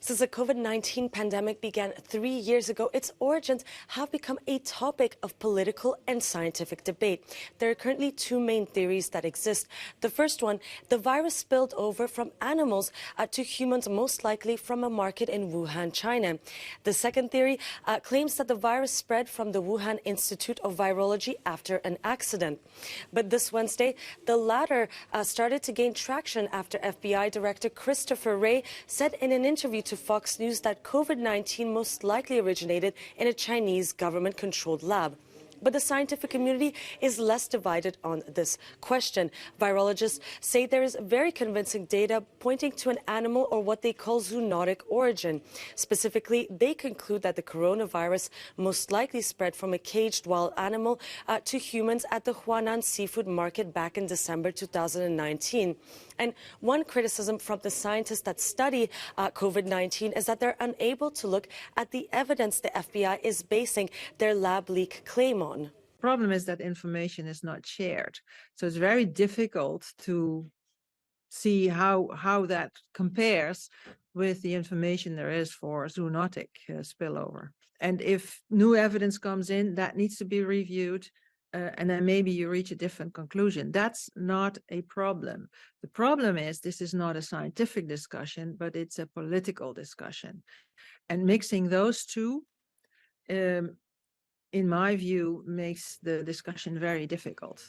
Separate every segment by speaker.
Speaker 1: Since the COVID-19 pandemic began 3 years ago, its origins have become a topic of political and scientific debate. There are currently two main theories that exist. The first one, the virus spilled over from animals to humans, most likely from a market in Wuhan, China. The second theory claims that the virus spread from the Wuhan Institute of Virology after an accident. But this Wednesday, the latter started to gain traction after FBI Director Christopher Wray said in an interview to Fox News that COVID-19 most likely originated in a Chinese government-controlled lab. But the scientific community is less divided on this question. Virologists say there is very convincing data pointing to an animal or what they call zoonotic origin. Specifically, they conclude that the coronavirus most likely spread from a caged wild animal to humans at the Huanan seafood market back in December 2019. And one criticism from the scientists that study COVID-19 is that they're unable to look at the evidence the FBI is basing their lab leak claim on.
Speaker 2: The problem is that information is not shared. So it's very difficult to see how that compares with the information there is for zoonotic spillover. And if new evidence comes in, that needs to be reviewed. And then maybe you reach a different conclusion. That's not a problem. The problem is this is not a scientific discussion, but it's a political discussion. And mixing those two, in my view, makes the discussion very difficult.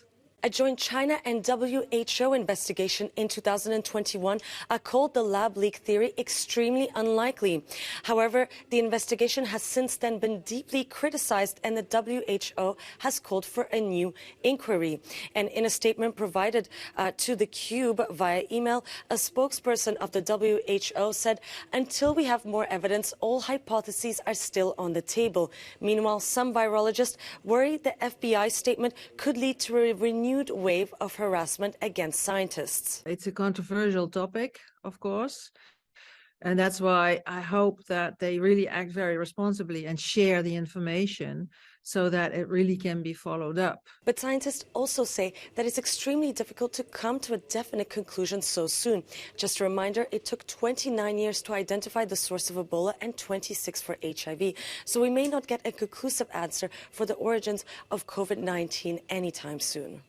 Speaker 1: A joint China and WHO investigation in 2021 called the lab leak theory extremely unlikely. However, the investigation has since then been deeply criticized, and the WHO has called for a new inquiry. And in a statement provided to theCUBE via email, a spokesperson of the WHO said, "Until we have more evidence, all hypotheses are still on the table." Meanwhile, some virologists worry the FBI statement could lead to a renewed wave of harassment against scientists.
Speaker 2: It's a controversial topic, of course, and that's why I hope that they really act very responsibly and share the information so that it really can be followed up.
Speaker 1: But scientists also say that it's extremely difficult to come to a definite conclusion so soon. Just a reminder, it took 29 years to identify the source of Ebola and 26 for HIV. So we may not get a conclusive answer for the origins of COVID-19 anytime soon.